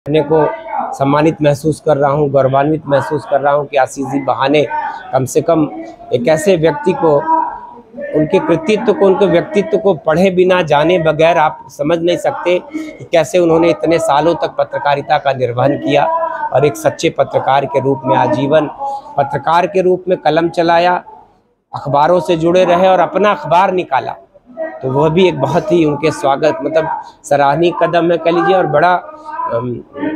अपने को सम्मानित महसूस कर रहा हूँ, गौरवान्वित महसूस कर रहा हूँ कि आशीष जी बहाने कम से कम एक ऐसे व्यक्ति को, उनके कृतित्व को, उनके व्यक्तित्व को पढ़े बिना जाने बगैर आप समझ नहीं सकते कि कैसे उन्होंने इतने सालों तक पत्रकारिता का निर्वहन किया और एक सच्चे पत्रकार के रूप में आजीवन पत्रकार के रूप में कलम चलाया, अखबारों से जुड़े रहे और अपना अखबार निकाला। तो वह भी एक बहुत ही उनके स्वागत सराहनीय कदम है कह लीजिए, और बड़ा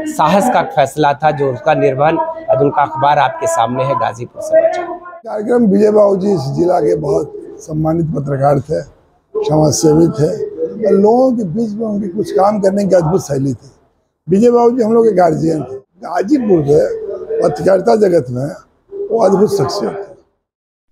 साहस का फैसला था जो उसका निर्वहन। आज उनका अखबार आपके सामने है, गाजीपुर समाचार। कार्यक्रम विजय बाबू जी इस जिला के बहुत सम्मानित पत्रकार थे, समाज सेवी थे और लोगों के बीच में उनकी कुछ काम करने की अद्भुत शैली थी। विजय बाबू जी हम लोग के गार्जियन थे। गाजीपुर के पत्रकारिता जगत में वो अद्भुत शख्सियत थे।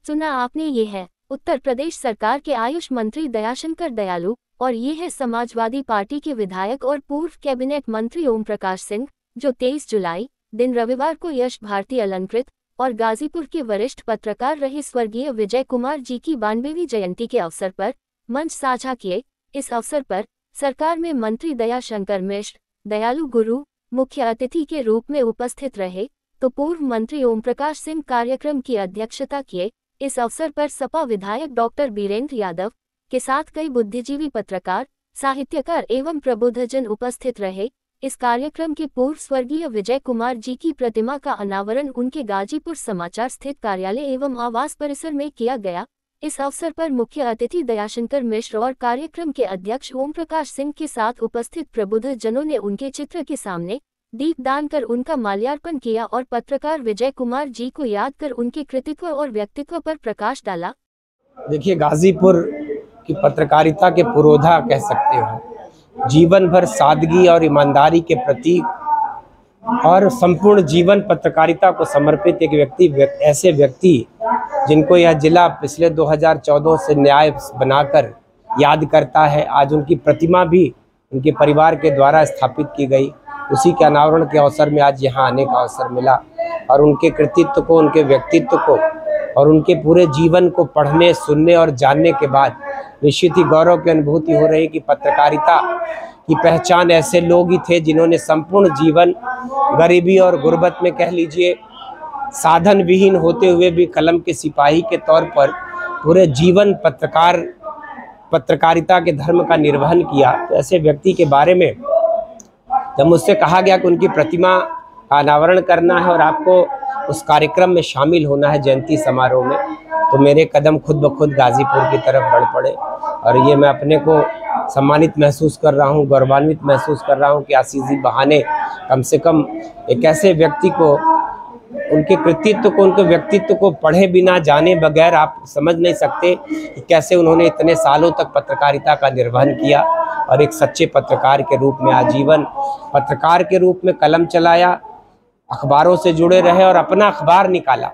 सुना आपने, ये है उत्तर प्रदेश सरकार के आयुष मंत्री दयाशंकर दयालु और ये है समाजवादी पार्टी के विधायक और पूर्व कैबिनेट मंत्री ओम प्रकाश सिंह, जो 23 जुलाई दिन रविवार को यश भारती अलंकृत और गाजीपुर के वरिष्ठ पत्रकार रहे स्वर्गीय विजय कुमार जी की 92वीं जयंती के अवसर पर मंच साझा किए। इस अवसर पर सरकार में मंत्री दयाशंकर मिश्र दयालु गुरु मुख्य अतिथि के रूप में उपस्थित रहे, तो पूर्व मंत्री ओम प्रकाश सिंह कार्यक्रम की अध्यक्षता किए। इस अवसर पर सपा विधायक डॉक्टर बीरेंद्र यादव के साथ कई बुद्धिजीवी पत्रकार, साहित्यकार एवं प्रबुद्धजन उपस्थित रहे। इस कार्यक्रम के पूर्व स्वर्गीय विजय कुमार जी की प्रतिमा का अनावरण उनके गाजीपुर समाचार स्थित कार्यालय एवं आवास परिसर में किया गया। इस अवसर पर मुख्य अतिथि दयाशंकर मिश्र और कार्यक्रम के अध्यक्ष ओम प्रकाश सिंह के साथ उपस्थित प्रबुद्धजनों ने उनके चित्र के सामने दीपदान कर उनका माल्यार्पण किया और पत्रकार विजय कुमार जी को याद कर उनके कृतित्व और व्यक्तित्व पर प्रकाश डाला। देखिए, गाजीपुर की पत्रकारिता के पुरोधा कह सकते हो। जीवन भर सादगी और ईमानदारी के प्रतीक और संपूर्ण जीवन पत्रकारिता को समर्पित एक ऐसे व्यक्ति जिनको यह जिला पिछले 2014 से न्याय बनाकर याद करता है। आज उनकी प्रतिमा भी उनके परिवार के द्वारा स्थापित की गई। उसी के अनावरण के अवसर में आज यहाँ आने का अवसर मिला और उनके कृतित्व को, उनके व्यक्तित्व को और उनके पूरे जीवन को पढ़ने, सुनने और जानने के बाद निश्चित ही गौरव की अनुभूति हो रही कि पत्रकारिता की पहचान ऐसे लोग ही थे जिन्होंने संपूर्ण जीवन गरीबी और गुर्बत में कह लीजिए, साधन विहीन होते हुए भी कलम के सिपाही के तौर पर पूरे जीवन पत्रकारिता के धर्म का निर्वहन किया। तो ऐसे व्यक्ति के बारे में जब मुझसे कहा गया कि उनकी प्रतिमा का अनावरण करना है और आपको उस कार्यक्रम में शामिल होना है जयंती समारोह में, तो मेरे कदम खुद ब खुद गाजीपुर की तरफ बढ़ पड़े और ये मैं अपने को सम्मानित महसूस कर रहा हूँ, गौरवान्वित महसूस कर रहा हूँ कि आशीष जी बहाने कम से कम एक ऐसे व्यक्ति को, उनके कृतित्व को, उनके व्यक्तित्व को पढ़े बिना जाने बगैर आप समझ नहीं सकते कि कैसे उन्होंने इतने सालों तक पत्रकारिता का निर्वहन किया और एक सच्चे पत्रकार के रूप में आजीवन पत्रकार के रूप में कलम चलाया, अखबारों से जुड़े रहे और अपना अखबार निकाला।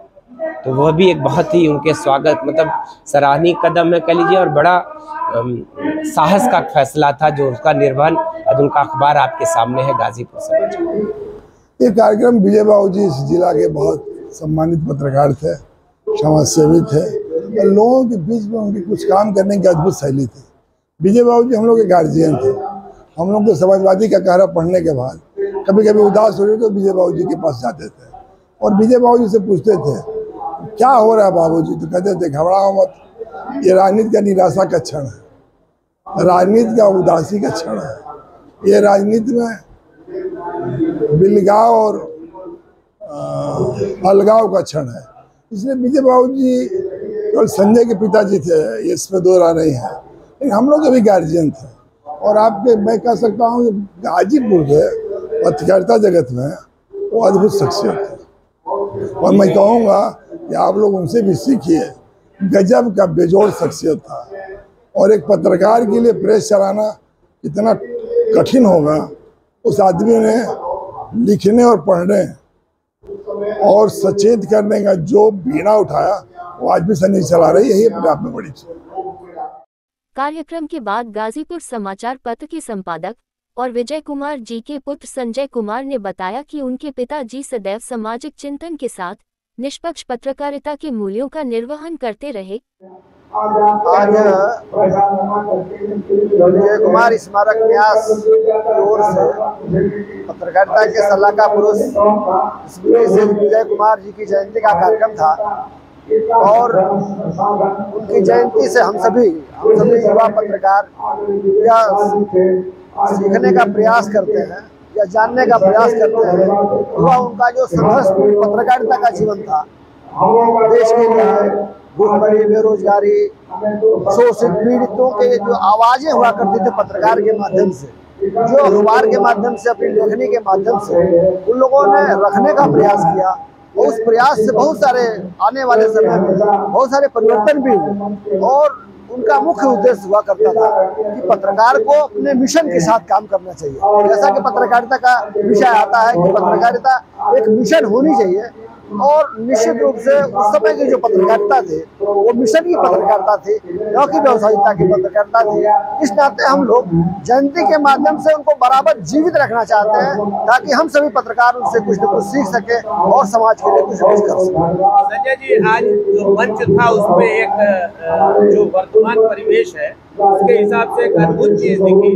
तो वह भी एक बहुत ही उनके स्वागत सराहनीय कदम है कह लीजिए, और बड़ा साहस का फैसला था जो उसका निर्वहन। आज उनका अखबार आपके सामने है, गाजीपुर समाचार। ये कार्यक्रम विजय बाबू जी इस जिला के बहुत सम्मानित पत्रकार थे, समाज सेवी थे और लोगों के बीच में उनकी कुछ काम करने की अद्भुत शैली थी। विजय बाबू जी हम लोग के गार्जियन थे। हम लोग को समाजवादी का कहरा पढ़ने के बाद कभी कभी उदास हो रहे तो विजय बाबू जी के पास जाते थे और विजय बाबू जी से पूछते थे क्या हो रहा है बाबू जी, तो कहते थे घबराओ मत, ये राजनीति का निराशा का क्षण है, राजनीति का उदासी का क्षण है, ये राजनीति में बिलगाव और अलगाव का क्षण है। इसलिए विजय बाबू जी केवल संजय के पिताजी थे, ये इसमें दो राह नहीं है, लेकिन हम लोग के भी गार्जियन थे। और आपके मैं कह सकता हूँ कि गाजीपुर के पत्रकारिता जगत में वो अद्भुत शख्सियत थे और मैं कहूँगा कि आप लोग उनसे भी सीखिए। गजब का बेजोड़ शख्सियत था और एक पत्रकार के लिए प्रेस चलाना कितना कठिन होगा, उस आदमी ने लिखने और पढ़ने और सचेत करने का जो बीड़ा उठाया वो आज भी सनी चला रही है। यही अपने आप में बड़ी चीज। कार्यक्रम के बाद गाजीपुर समाचार पत्र के संपादक और विजय कुमार जी के पुत्र संजय कुमार ने बताया कि उनके पिताजी सदैव सामाजिक चिंतन के साथ निष्पक्ष पत्रकारिता के मूल्यों का निर्वहन करते रहे। आज विजय कुमार स्मारक न्यास की ओर से पत्रकारिता के सलाहकार पुरुष श्री विजय कुमार जी की जयंती का कार्यक्रम था और उनकी जयंती से हम सभी युवा पत्रकार या सीखने का प्रयास करते हैं या जानने का प्रयास करते हैं। युवा उनका जो संघर्ष पत्रकारिता का जीवन था, देश के लिए भूखमरी, बेरोजगारी, शोषित पीड़ितों के जो आवाजें हुआ करती थी पत्रकार के माध्यम से, जो अखबार के माध्यम से, अपनी लेखनी के माध्यम से उन लोगों ने रखने का प्रयास किया और उस प्रयास से बहुत सारे आने वाले समय में बहुत सारे परिवर्तन भी हुए। और उनका मुख्य उद्देश्य हुआ करता था कि पत्रकार को अपने मिशन के साथ काम करना चाहिए। जैसा कि पत्रकारिता का विषय आता है कि पत्रकारिता एक मिशन होनी चाहिए और निश्चित रूप से उस समय की जो पत्रकारिता थी वो मिशन की पत्रकारिता थी, न कि व्यवसायिकता की पत्रकारिता थी। इस नाते हम लोग जयंती के माध्यम से उनको बराबर जीवित रखना चाहते हैं ताकि हम सभी पत्रकार उनसे कुछ न कुछ सीख सके और समाज के लिए कुछ न कुछ कर सकें। संजय जी, आज जो मंच था उसमें एक जो वर्तमान परिवेश है उसके हिसाब से एक अद्भुत चीज दिखी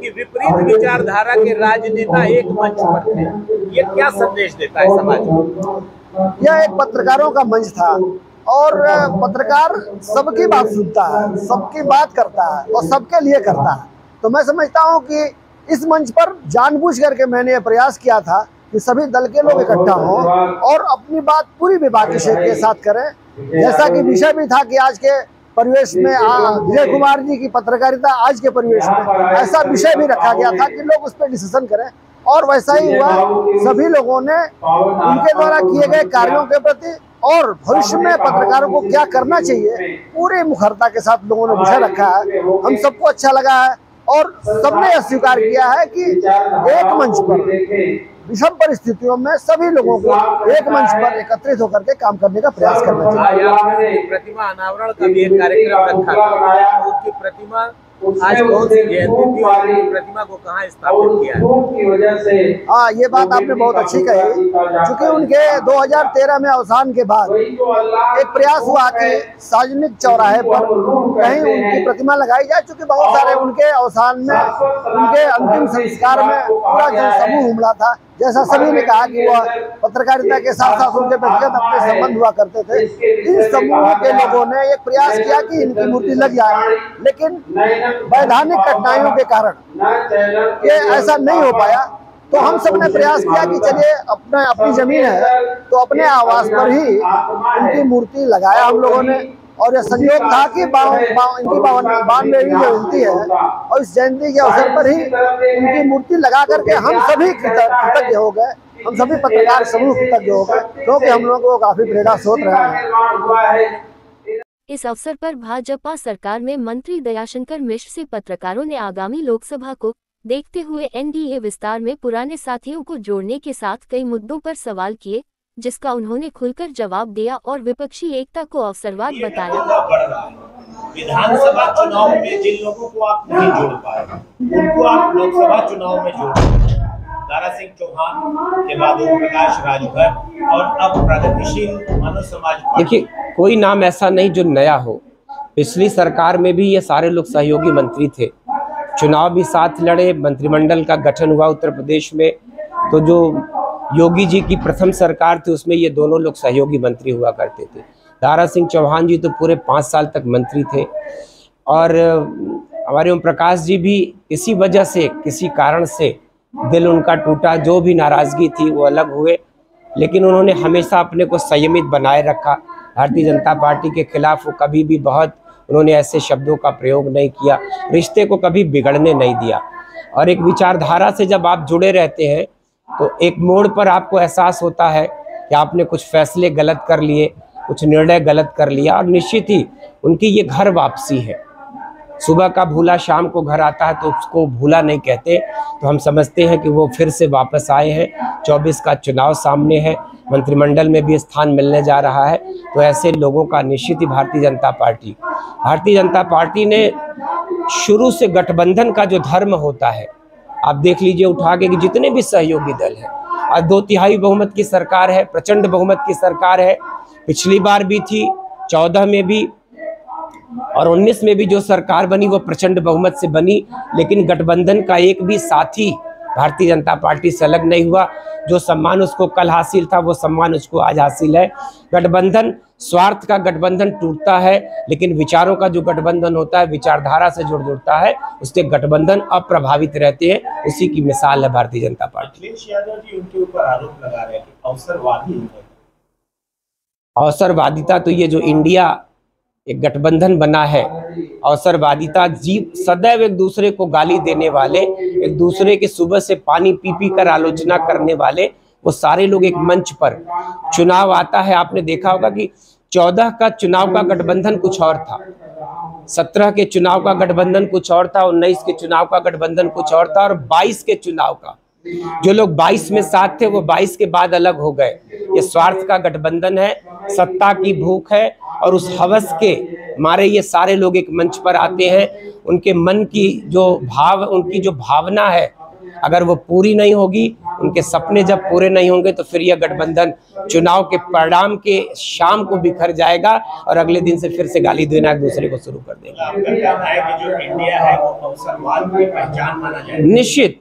कि विपरीत विचारधारा के राजनेता एक मंच पर थे। ये क्या संदेश देता है समाज को? यह एक पत्रकारों का मंच था और पत्रकार सबकी बात सुनता है, सबकी बात करता है और सबके लिए करता है। तो मैं समझता हूं कि इस मंच पर जानबूझ करके मैंने ये प्रयास किया था कि सभी दल के लोग इकट्ठा हों और अपनी बात पूरी विभागीय के साथ करें। जैसा कि विषय भी था कि आज के परिवेश में विजय कुमार जी की पत्रकारिता आज के परिवेश में, ऐसा विषय भी रखा गया था कि लोग उस पर डिस्कशन करें और वैसा ही हुआ। सभी लोगों ने उनके द्वारा किए गए कार्यों के प्रति और भविष्य में पत्रकारों को क्या करना चाहिए पूरी मुखरता के साथ लोगों ने विषय रखा है। हम सबको अच्छा लगा है और सबने यह स्वीकार किया है कि एक मंच पर विषम परिस्थितियों में सभी लोगों को एक मंच पर एकत्रित होकर के काम करने का प्रयास करना चाहिए। प्रतिमा अनावरण का भी एक कार्यक्रम रखा था, उनकी प्रतिमा आज बहुत सी जयंती थी और प्रतिमा को कहाँ स्थापित किया है? हाँ, ये बात आपने बहुत अच्छी कही। क्योंकि उनके 2013 में अवसान के बाद एक प्रयास हुआ कि सार्वजनिक चौराहे पर कहीं उनकी प्रतिमा लगाई जाए। चूंकि बहुत सारे उनके अवसान में, उनके अंतिम संस्कार में पूरा जनसमूह उमड़ा था। जैसा सभी ने कहा कि वह पत्रकारिता के साथ साथ उनके व्यक्तिगत अपने संबंध हुआ करते थे। इन समूह के लोगों ने एक प्रयास किया कि इनकी मूर्ति लग जाए, लेकिन वैधानिक कठिनाइयों के कारण ये ऐसा नहीं हो पाया। तो हम सब ने प्रयास किया कि चलिए अपनी जमीन है तो अपने आवास पर ही उनकी मूर्ति लगाया हम लोगों ने। और यह संयोग था कि इनकी 92वीं जयंती है और इस जयंती के अवसर पर ही उनकी मूर्ति लगा करके हम सभी कृतज्ञ हो गए। हम सभी पत्रकार समूह कृतज्ञ हो गए क्योंकि हम लोगों को काफी प्रेरणा स्रोत रहे हैं। इस अवसर पर भाजपा सरकार में मंत्री दयाशंकर मिश्र से पत्रकारों ने आगामी लोकसभा को देखते हुए एनडीए विस्तार में पुराने साथियों को जोड़ने के साथ कई मुद्दों पर सवाल किए, जिसका उन्होंने खुलकर जवाब दिया और विपक्षी एकता को अवसरवाद बताया। विधानसभा चुनाव में जिन लोगों को आप नहीं जोड़ पाए उनको आप लोकसभा चुनाव में जोड़ पाए। दारा सिंह चौहान के बाद ओम प्रकाश राजभर और अब प्रगतिशील मानव समाज पार्टी। देखिए, कोई नाम ऐसा नहीं जो नया हो। पिछली सरकार में भी ये सारे लोग सहयोगी मंत्री थे, चुनाव भी साथ लड़े, मंत्रिमंडल का गठन हुआ उत्तर प्रदेश में। तो जो योगी जी की प्रथम सरकार थी उसमें ये दोनों लोग सहयोगी मंत्री हुआ करते थे। दारा सिंह चौहान जी तो पूरे 5 साल तक मंत्री थे और हमारे ओम प्रकाश जी भी इसी वजह से, किसी कारण से दिल उनका टूटा, जो भी नाराज़गी थी वो अलग हुए, लेकिन उन्होंने हमेशा अपने को संयमित बनाए रखा। भारतीय जनता पार्टी के खिलाफ वो कभी भी उन्होंने ऐसे शब्दों का प्रयोग नहीं किया, रिश्ते को कभी बिगड़ने नहीं दिया। और एक विचारधारा से जब आप जुड़े रहते हैं तो एक मोड़ पर आपको एहसास होता है कि आपने कुछ फैसले गलत कर लिए, कुछ निर्णय गलत कर लिया, और निश्चित ही उनकी ये घर वापसी है। सुबह का भूला शाम को घर आता है तो उसको भूला नहीं कहते। तो हम समझते हैं कि वो फिर से वापस आए हैं। 24 का चुनाव सामने है, मंत्रिमंडल में भी स्थान मिलने जा रहा है। तो ऐसे लोगों का निश्चित ही भारतीय जनता पार्टी ने शुरू से गठबंधन का जो धर्म होता है, आप देख लीजिए उठा के कि जितने भी सहयोगी दल हैं, आज 2/3 बहुमत की सरकार है, प्रचंड बहुमत की सरकार है। पिछली बार भी थी, 14 में भी, और 19 में भी जो सरकार बनी वो प्रचंड बहुमत से बनी, लेकिन गठबंधन का एक भी साथी भारतीय जनता पार्टी से अलग नहीं हुआ। जो सम्मान उसको कल हासिल था वो सम्मान उसको आज हासिल है। गठबंधन स्वार्थ का गठबंधन टूटता है, लेकिन विचारों का जो गठबंधन होता है, विचारधारा से जुड़ता है, उससे गठबंधन अप्रभावित रहते हैं। उसी की मिसाल है भारतीय जनता पार्टी। अखिलेश यादव जी उनके ऊपर आरोप लगा रहे हैं कि अवसरवादी हैं। अवसरवादिता तो ये जो इंडिया एक गठबंधन बना है, अवसरवादिता जीव सदैव एक दूसरे को गाली देने वाले, एक दूसरे के सुबह से पानी पी पी कर आलोचना करने वाले, वो सारे लोग एक मंच पर, चुनाव आता है, आपने देखा होगा कि 14 का चुनाव का गठबंधन कुछ और था, 17 के चुनाव का गठबंधन कुछ और था, 19 के चुनाव का गठबंधन कुछ और था, और 22 के चुनाव का जो लोग 22 में साथ थे वो 22 के बाद अलग हो गए। ये स्वार्थ का गठबंधन है, सत्ता की भूख है, और उस हवस के मारे ये सारे लोग एक मंच पर आते हैं। उनके मन की जो भाव, उनकी जो भावना है, अगर वो पूरी नहीं होगी, उनके सपने जब पूरे नहीं होंगे, तो फिर यह गठबंधन चुनाव के परिणाम के शाम को बिखर जाएगा और अगले दिन से फिर से गाली देना एक दूसरे को शुरू कर देगा। आपका कहना है कि जो इंडिया है वो अवसरवाद की पहचान माना जाए। निश्चित,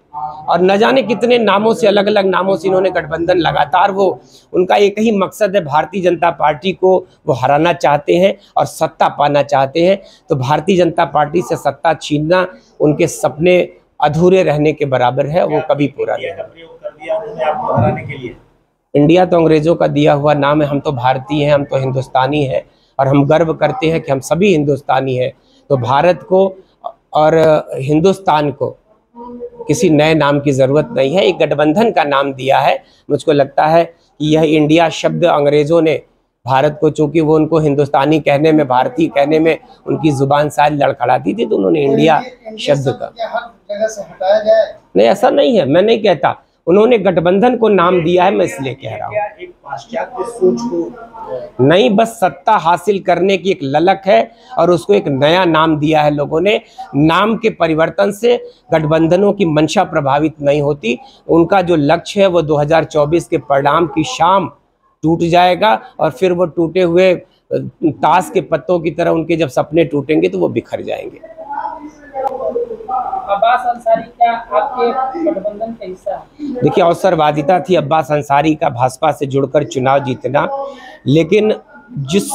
और न जाने कितने नामों से, अलग अलग नामों से इन्होंने गठबंधन लगातार, वो उनका एक ही मकसद है, भारतीय जनता पार्टी को वो हराना चाहते हैं और सत्ता पाना चाहते हैं। तो भारतीय जनता पार्टी से सत्ता छीनना उनके सपने अधूरे रहने के बराबर है, वो कभी पूरा नहीं। इंडिया तो अंग्रेजों का दिया हुआ नाम है, हम तो भारतीय हैं, हम तो हिंदुस्तानी हैं, और हम गर्व करते हैं कि हम सभी हिंदुस्तानी हैं। तो भारत को और हिंदुस्तान को किसी नए नाम की जरूरत नहीं है, एक गठबंधन का नाम दिया है। मुझको लगता है कि यह इंडिया शब्द अंग्रेजों ने भारत को, चूंकि वो उनको हिंदुस्तानी कहने में, भारतीय कहने में उनकी जुबान सारी लड़खड़ाती थी, तो उन्होंने इंडिया शब्द का नहीं, ऐसा नहीं है, मैं नहीं कहता, उन्होंने गठबंधन को नाम दिया है, मैं इसलिए कह रहा हूँ। एक पाश्चात्य सोच को नहीं, बस सत्ता हासिल करने की एक ललक है और उसको एक नया नाम दिया है लोगों ने। नाम के परिवर्तन से गठबंधनों की मंशा प्रभावित नहीं होती। उनका जो लक्ष्य है वो 2024 के परिणाम की शाम टूट जाएगा, और फिर वो टूटे हुए ताश के पत्तों की तरह उनके जब सपने टूटेंगे तो वो बिखर जाएंगे। अब्बास अंसारी क्या आपके गठबंधन का हिस्सा है? देखिए, अवसरवादिता थी अब्बास अंसारी का भाजपा से जुड़कर चुनाव जीतना, लेकिन जिस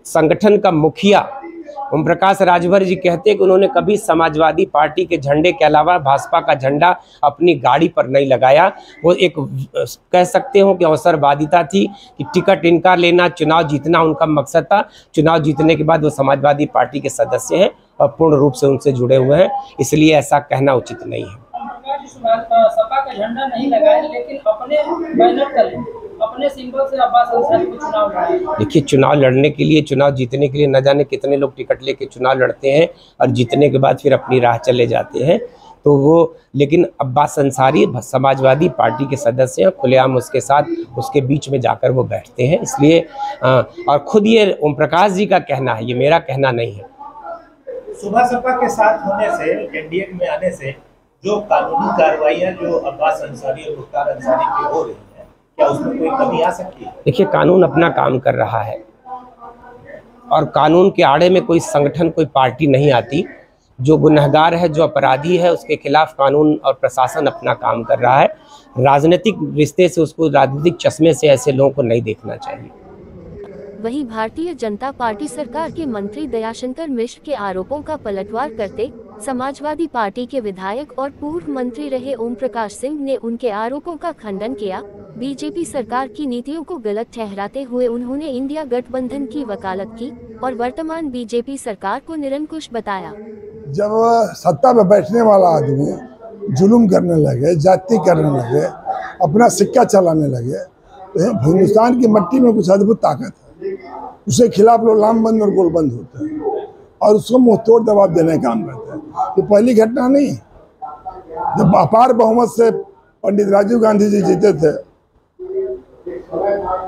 संगठन का मुखिया ओम प्रकाश राजभर जी कहते हैं कि उन्होंने कभी समाजवादी पार्टी के झंडे के अलावा भाजपा का झंडा अपनी गाड़ी पर नहीं लगाया। वो एक कह सकते हो कि अवसरवादिता थी कि टिकट इनका लेना, चुनाव जीतना उनका मकसद था। चुनाव जीतने के बाद वो समाजवादी पार्टी के सदस्य हैं और पूर्ण रूप से उनसे जुड़े हुए हैं, इसलिए ऐसा कहना उचित नहीं है। सपा का झंडा नहीं लगाए, लेकिन अपने बैनर तले, अपने सिंबल से अब्बास अंसारी को चुनाव लड़ा। देखिए, चुनाव लड़ने के लिए, चुनाव जीतने के लिए न जाने कितने लोग टिकट लेके चुनाव लड़ते हैं और जीतने के बाद फिर अपनी राह चले जाते हैं। तो वो, लेकिन अब्बास अंसारी समाजवादी पार्टी के सदस्य हैं, खुलेआम उसके साथ, उसके बीच में जाकर वो बैठते हैं, इसलिए और खुद ये ओम प्रकाश जी का कहना है, ये मेरा कहना नहीं है। सुबह सपा के साथ होने से, एनडीए में आने से जो कानूनी कार्रवाइयां जो अब्बास अंसारी और मुख्तार अंसारी की हो रही हैं, क्या उसमें कोई कमी आ सकती है? देखिए, कानून अपना काम कर रहा है और कानून के आड़े में कोई संगठन, कोई पार्टी नहीं आती। जो गुनहगार है, जो अपराधी है, उसके खिलाफ कानून और प्रशासन अपना काम कर रहा है। राजनीतिक रिश्ते से, उसको राजनीतिक चश्मे से ऐसे लोगों को नहीं देखना चाहिए। वहीं भारतीय जनता पार्टी सरकार के मंत्री दयाशंकर मिश्र के आरोपों का पलटवार करते समाजवादी पार्टी के विधायक और पूर्व मंत्री रहे ओम प्रकाश सिंह ने उनके आरोपों का खंडन किया। बीजेपी सरकार की नीतियों को गलत ठहराते हुए उन्होंने इंडिया गठबंधन की वकालत की और वर्तमान बीजेपी सरकार को निरंकुश बताया। जब सत्ता में बैठने वाला आदमी जुल्म करने लगे, जाति करने लगे, अपना सिक्का चलाने लगे, तो हिंदुस्तान की मिट्टी में कुछ अद्भुत ताकत है। उसके खिलाफ लोग लामबंद और गोलबंद होते हैं और उसको मुंहतोड़ जवाब देने का काम करते हैं। ये पहली घटना नहीं। जब अपार बहुमत से पंडित राजीव गांधी जी जीते थे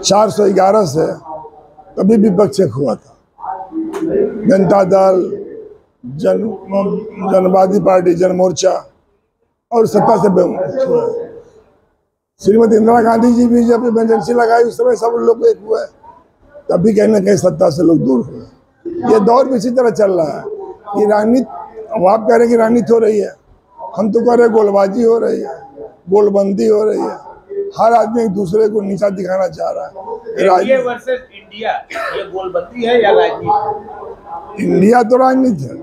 411 से, तभी विपक्ष हुआ था। जनता दल, जनवादी पार्टी, जनमोर्चा और सत्ता से हुआ। श्रीमती इंदिरा गांधी जी भी जब इमरजेंसी लगाई, उस समय सब लोग एक हुए, तभी कहीं ना कहीं सत्ता से लोग दूर हुए। ये दौर भी इसी तरह चल रहा है कि राजनीति, अब आप कह रहे हैं कि राजनीति हो रही है, हम तो कह रहे हैं गोलबाजी हो रही है, गोलबंदी हो रही है। हर आदमी एक दूसरे को नीचा दिखाना चाह रहा है। इंडिया वर्सेस इंडिया, ये गोलबंदी है या राजनीति? इंडिया तो राजनीति है।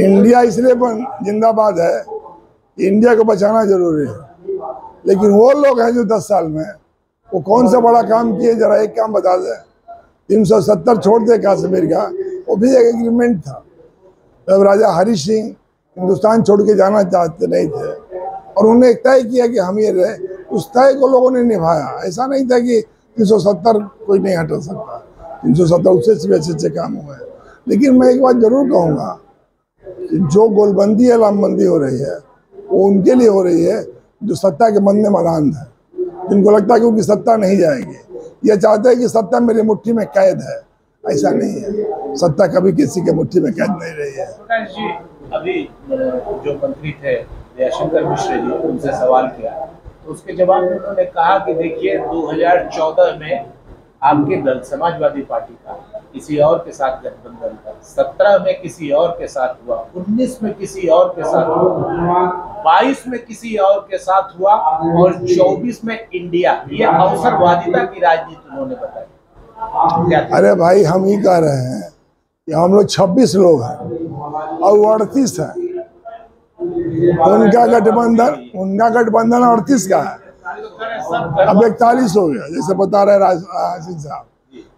इंडिया इसलिए जिंदाबाद है, इंडिया को बचाना जरूरी है। लेकिन वो लोग हैं जो 10 साल में वो कौन सा बड़ा काम किए, जरा एक काम बता दें। 370 छोड़ दे कश्मीर का, वो भी एक एग्रीमेंट था। जब राजा हरि सिंह हिंदुस्तान छोड़ के जाना चाहते नहीं थे और उन्होंने एक तय किया कि हम ये रहे, उस तय को लोगों ने निभाया। ऐसा नहीं था कि 370 कोई नहीं हटा सकता, 370 उससे भी अच्छे काम हुए। लेकिन मैं एक बात जरूर कहूँगा कि जो गोलबंदी है, लामबंदी हो रही है, वो उनके लिए हो रही है जो सत्ता के मन में मलान है, जिनको लगता है कि उनकी सत्ता नहीं जाएगी। ये चाहते हैं कि सत्ता मेरी मुट्ठी में कैद है। ऐसा नहीं है, सत्ता कभी किसी के मुट्ठी में कैद नहीं रही है। प्रकाश जी, अभी जो मंत्री थे दयाशंकर मिश्र जी, उनसे सवाल किया तो उसके जवाब में उन्होंने कहा कि देखिए 2014 में आपके दल समाजवादी पार्टी का किसी और के साथ गठबंधन था, 17 में किसी और के साथ हुआ, 19 में किसी और के साथ हुआ, 22 में किसी और के साथ हुआ और 24 में इंडिया। ये अवसरवादिता की राजनीति उन्होंने बताई। अरे भाई, हम ही कह रहे हैं कि हम लोग 26 लोग हैं और वो 38 है। उनका गठबंधन 38 का है, अब 41 हो गया, जैसे बता रहे राजसिंह साहब,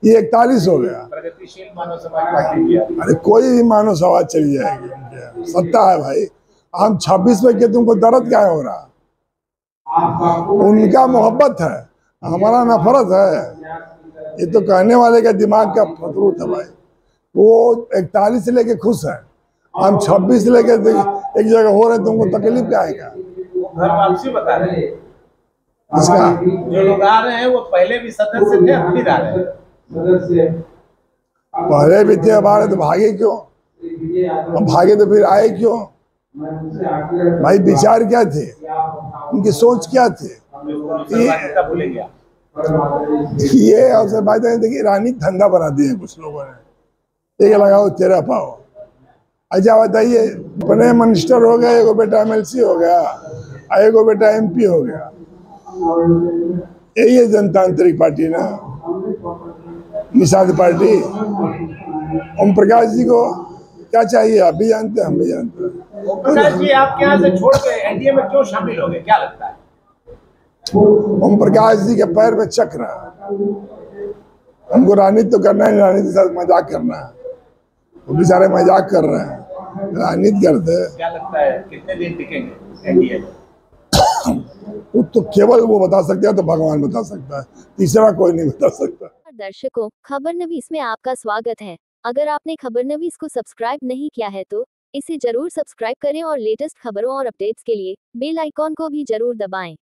ये 41 हो गया। प्रगतिशील मानव समाज पार्टी। अरे कोई भी मानव समाज चली जाएगी, उनके सत्ता है भाई। हम 26 में के तुमको दर्द क्या हो रहा? उनका मोहब्बत है, हमारा नफरत है। ये तो कहने वाले का दिमाग का फतरूत है भाई। वो 41 से लेके खुश है, हम 26 से लेके एक जगह हो रहे, तुमको तकलीफ क्या आएगा? घर वापसी बता रहे हैं। इसका जो लोग आ रहे हैं वो पहले भी सदस्य थे, अब फिर आ रहे हैं। पहले भी थे, अब आ रहे तो भागे क्यों? अब भागे तो फिर आए क्यों? भाई विचार क्या थे, उनकी सोच क्या थी? ये अवसर बात है, देखिए राजनीति धंधा बना दिए कुछ लोगों ने। एक लगाओ तेरा पाओ। अच्छा बताइए, अपने मिनिस्टर हो गए, एगो बेटा MLC हो गया, एगो बेटा MP हो गया। यही है जनतांत्रिक पार्टी ना, निषाद पार्टी। ओम प्रकाश जी को क्या चाहिए, आप भी जानते हैं, हम भी जानते हैं। ओम प्रकाश जी आपके यहाँ से छोड़ के NDA में क्यों शामिल हो गए, क्या लगता है? ओम प्रकाश जी के पैर में चक्र है। हमको राजनीति तो करना है, राजनीति के साथ मजाक करना है। वो बेचारे मजाक कर रहे हैं, राजनीति करते हैं। क्या लगता है कितने दिन टिकेंगे NDA में? तो केवल वो बता सकते हैं, तो भगवान बता सकता है, तीसरा कोई नहीं बता सकता। दर्शकों, खबरनवीस में आपका स्वागत है। अगर आपने खबरनवीस को सब्सक्राइब नहीं किया है तो इसे जरूर सब्सक्राइब करें और लेटेस्ट खबरों और अपडेट्स के लिए बेल आइकॉन को भी जरूर दबाएं।